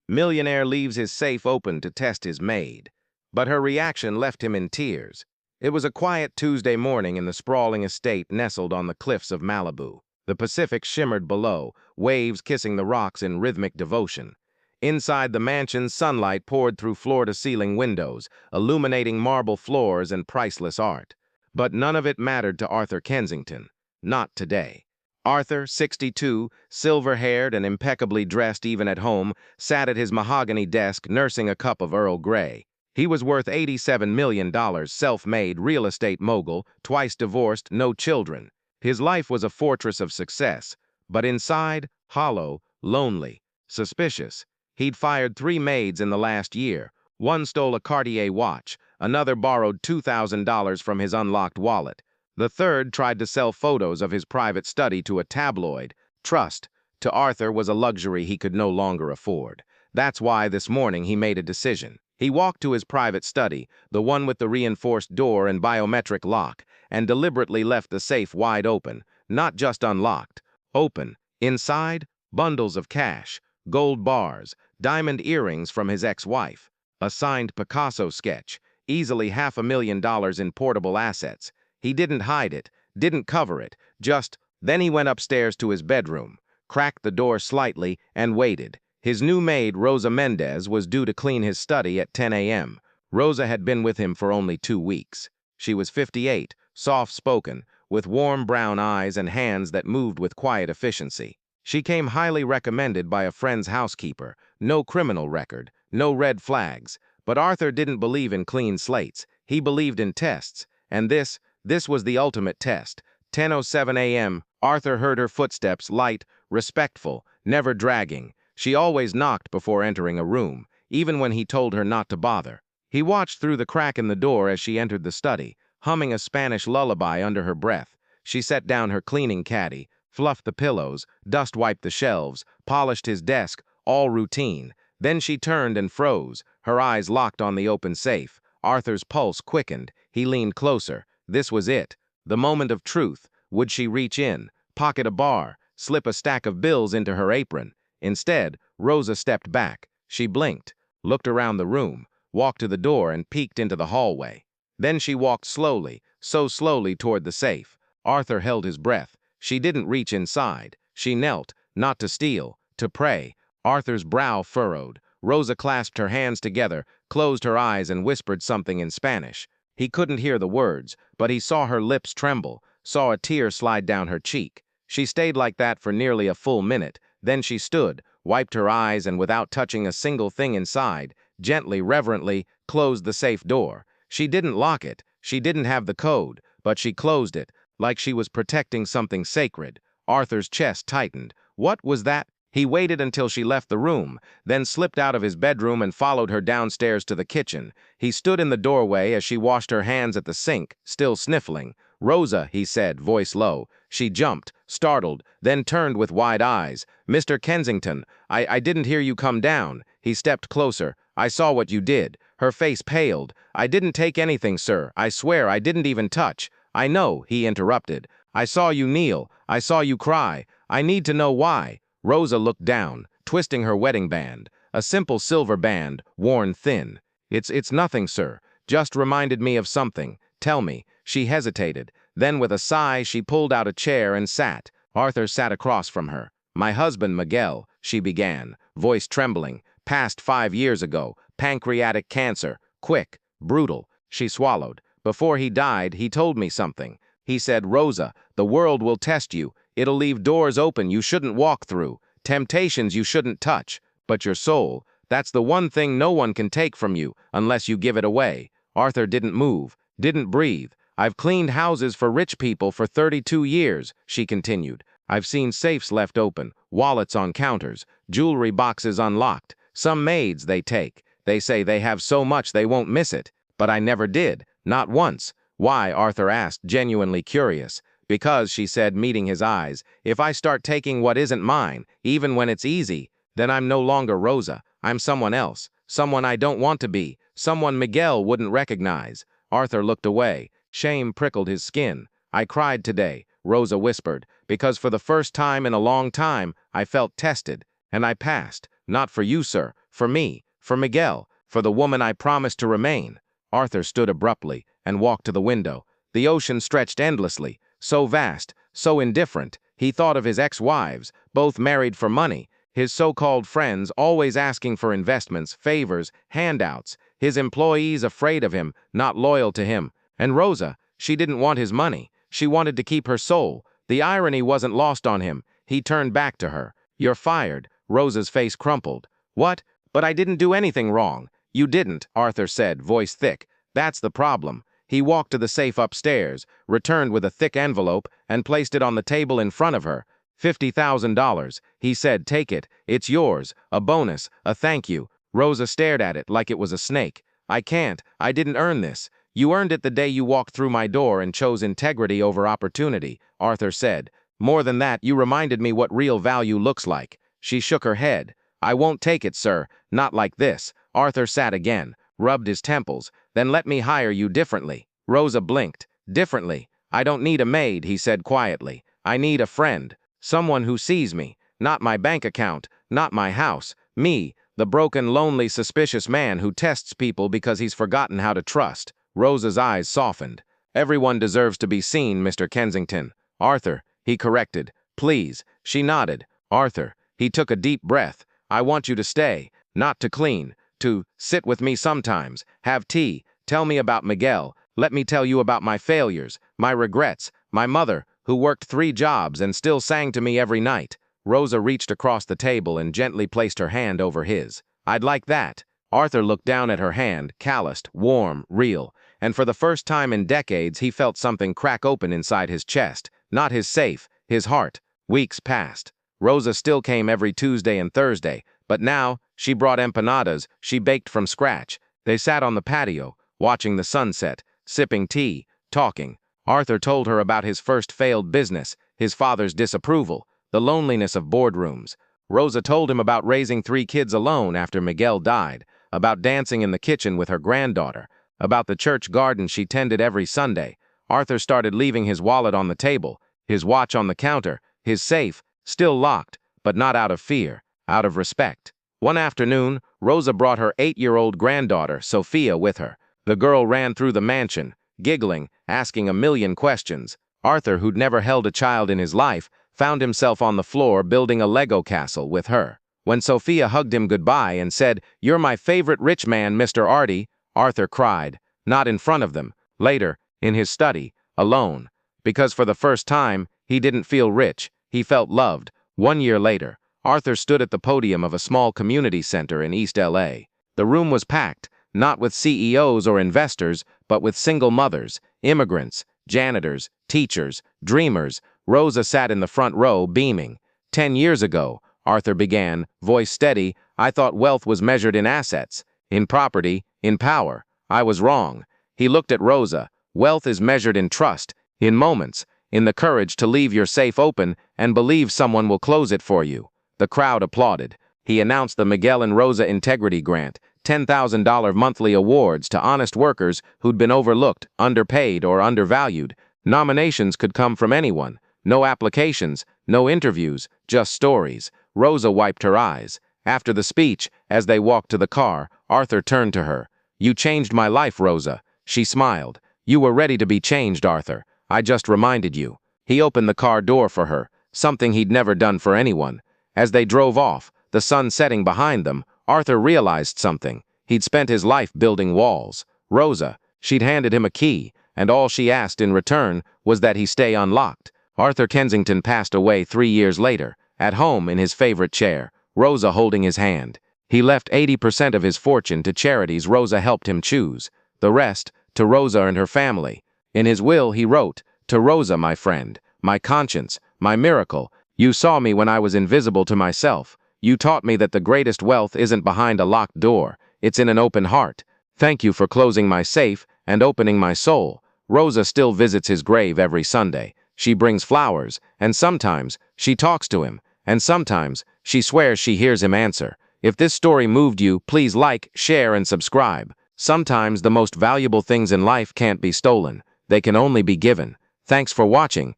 Millionaire leaves his safe open to test his maid, but her reaction left him in tears. It was a quiet Tuesday morning in the sprawling estate nestled on the cliffs of Malibu. The Pacific shimmered below, waves kissing the rocks in rhythmic devotion. Inside the mansion, sunlight poured through floor-to-ceiling windows, illuminating marble floors and priceless art. But none of it mattered to Arthur Kensington. Not today. Arthur, 62, silver-haired and impeccably dressed even at home, sat at his mahogany desk nursing a cup of Earl Grey. He was worth $87 million, self-made real estate mogul, twice divorced, no children. His life was a fortress of success, but inside, hollow, lonely, suspicious. He'd fired 3 maids in the last year. One stole a Cartier watch, another borrowed $2,000 from his unlocked wallet. The third tried to sell photos of his private study to a tabloid. Trust, to Arthur, was a luxury he could no longer afford. That's why this morning he made a decision. He walked to his private study, the one with the reinforced door and biometric lock, and deliberately left the safe wide open, not just unlocked, open. Inside, bundles of cash, gold bars, diamond earrings from his ex-wife, a signed Picasso sketch, easily $500,000 in portable assets. He didn't hide it, didn't cover it, then he went upstairs to his bedroom, cracked the door slightly, and waited. His new maid, Rosa Mendez, was due to clean his study at 10 a.m. Rosa had been with him for only 2 weeks. She was 58, soft-spoken, with warm brown eyes and hands that moved with quiet efficiency. She came highly recommended by a friend's housekeeper. No criminal record, no red flags. But Arthur didn't believe in clean slates. He believed in tests, and this was the ultimate test. 10:07 a.m., Arthur heard her footsteps, light, respectful, never dragging. She always knocked before entering a room, even when he told her not to bother. He watched through the crack in the door as she entered the study, humming a Spanish lullaby under her breath. She set down her cleaning caddy, fluffed the pillows, dust-wiped the shelves, polished his desk, all routine. Then she turned and froze, her eyes locked on the open safe. Arthur's pulse quickened. He leaned closer. This was it. The moment of truth. Would she reach in, pocket a bar, slip a stack of bills into her apron? Instead, Rosa stepped back. She blinked, looked around the room, walked to the door and peeked into the hallway. Then she walked slowly, so slowly toward the safe. Arthur held his breath. She didn't reach inside. She knelt, not to steal, to pray. Arthur's brow furrowed. Rosa clasped her hands together, closed her eyes and whispered something in Spanish. He couldn't hear the words, but he saw her lips tremble, saw a tear slide down her cheek. She stayed like that for nearly a full minute. Then she stood, wiped her eyes, and without touching a single thing inside, gently, reverently, closed the safe door. She didn't lock it. She didn't have the code, but she closed it, like she was protecting something sacred. Arthur's chest tightened. What was that? He waited until she left the room, then slipped out of his bedroom and followed her downstairs to the kitchen. He stood in the doorway as she washed her hands at the sink, still sniffling. "Rosa," he said, voice low. She jumped, startled, then turned with wide eyes. "Mr. Kensington, I didn't hear you come down." He stepped closer. "I saw what you did." Her face paled. "I didn't take anything, sir. I swear I didn't even touch." "I know," he interrupted. "I saw you kneel. I saw you cry. I need to know why." Rosa looked down, twisting her wedding band, a simple silver band, worn thin. It's nothing, sir. Just reminded me of something. Tell me." She hesitated. Then with a sigh, she pulled out a chair and sat. Arthur sat across from her. "My husband, Miguel," she began, voice trembling. "Passed 5 years ago. Pancreatic cancer. Quick. Brutal." She swallowed. "Before he died, he told me something. He said, 'Rosa, the world will test you. It'll leave doors open you shouldn't walk through, temptations you shouldn't touch. But your soul, that's the one thing no one can take from you unless you give it away.'" Arthur didn't move, didn't breathe. "I've cleaned houses for rich people for 32 years, she continued. "I've seen safes left open, wallets on counters, jewelry boxes unlocked. Some maids they take. They say they have so much they won't miss it. But I never did, not once." "Why?" Arthur asked, genuinely curious. "Because," she said, meeting his eyes, "if I start taking what isn't mine, even when it's easy, then I'm no longer Rosa. I'm someone else, someone I don't want to be, someone Miguel wouldn't recognize." Arthur looked away. Shame prickled his skin. "I cried today," Rosa whispered, "because for the first time in a long time, I felt tested, and I passed. Not for you, sir, For me, for Miguel, for the woman I promised to remain. Arthur stood abruptly and walked to the window. The ocean stretched endlessly, so vast, so indifferent. He thought of his ex-wives, both married for money, his so-called friends always asking for investments, favors, handouts, his employees afraid of him, not loyal to him. And Rosa, she didn't want his money. She wanted to keep her soul. The irony wasn't lost on him. He turned back to her. "You're fired." Rosa's face crumpled. "What? But I didn't do anything wrong." "You didn't," Arthur said, voice thick. "That's the problem." He walked to the safe upstairs, returned with a thick envelope, and placed it on the table in front of her. $50,000. He said, "Take it. It's yours. A bonus. A thank you." Rosa stared at it like it was a snake. "I can't. I didn't earn this." "You earned it the day you walked through my door and chose integrity over opportunity," Arthur said. "More than that, you reminded me what real value looks like." She shook her head. "I won't take it, sir. Not like this." Arthur sat again, rubbed his temples. "Then let me hire you differently." Rosa blinked. "Differently? I don't need a maid," he said quietly. "I need a friend. Someone who sees me. Not my bank account, not my house. Me, the broken, lonely, suspicious man who tests people because he's forgotten how to trust." Rosa's eyes softened. "Everyone deserves to be seen, Mr. Kensington." "Arthur," he corrected. "Please." She nodded. "Arthur." He took a deep breath. "I want you to stay. Not to clean. To sit with me sometimes. Have tea. Tell me about Miguel. Let me tell you about my failures, my regrets, my mother, who worked 3 jobs and still sang to me every night." Rosa reached across the table and gently placed her hand over his. "I'd like that." Arthur looked down at her hand, calloused, warm, real, and for the first time in decades he felt something crack open inside his chest. Not his safe, his heart. Weeks passed. Rosa still came every Tuesday and Thursday, but now she brought empanadas she baked from scratch. They sat on the patio, watching the sunset, sipping tea, talking. Arthur told her about his first failed business, his father's disapproval, the loneliness of boardrooms. Rosa told him about raising 3 kids alone after Miguel died, about dancing in the kitchen with her granddaughter, about the church garden she tended every Sunday. Arthur started leaving his wallet on the table, his watch on the counter, his safe, still locked, but not out of fear, out of respect. One afternoon, Rosa brought her 8-year-old granddaughter, Sophia, with her. The girl ran through the mansion, giggling, asking a million questions. Arthur, who'd never held a child in his life, found himself on the floor building a Lego castle with her. When Sophia hugged him goodbye and said, "You're my favorite rich man, Mr. Artie," Arthur cried, not in front of them, later, in his study, alone. Because for the first time, he didn't feel rich, he felt loved. 1 year later, Arthur stood at the podium of a small community center in East LA. The room was packed, not with CEOs or investors, but with single mothers, immigrants, janitors, teachers, dreamers. Rosa sat in the front row, beaming. "10 years ago," Arthur began, voice steady, "I thought wealth was measured in assets, in property, in power. I was wrong." He looked at Rosa. "Wealth is measured in trust, in moments, in the courage to leave your safe open and believe someone will close it for you." The crowd applauded. He announced the Miguel and Rosa Integrity Grant, $10,000 monthly awards to honest workers who'd been overlooked, underpaid, or undervalued. Nominations could come from anyone. No applications, no interviews, just stories. Rosa wiped her eyes. After the speech, as they walked to the car, Arthur turned to her. "You changed my life, Rosa." She smiled. "You were ready to be changed, Arthur. I just reminded you." He opened the car door for her, something he'd never done for anyone. As they drove off, the sun setting behind them, Arthur realized something. He'd spent his life building walls. Rosa, she'd handed him a key, and all she asked in return was that he stay unlocked. Arthur Kensington passed away 3 years later, at home in his favorite chair, Rosa holding his hand. He left 80% of his fortune to charities Rosa helped him choose, the rest to Rosa and her family. In his will, he wrote, "To Rosa, my friend, my conscience, my miracle, you saw me when I was invisible to myself. You taught me that the greatest wealth isn't behind a locked door, it's in an open heart. Thank you for closing my safe and opening my soul." Rosa still visits his grave every Sunday. She brings flowers, and sometimes she talks to him, and sometimes she swears she hears him answer. If this story moved you, please like, share, and subscribe. Sometimes the most valuable things in life can't be stolen. They can only be given. Thanks for watching.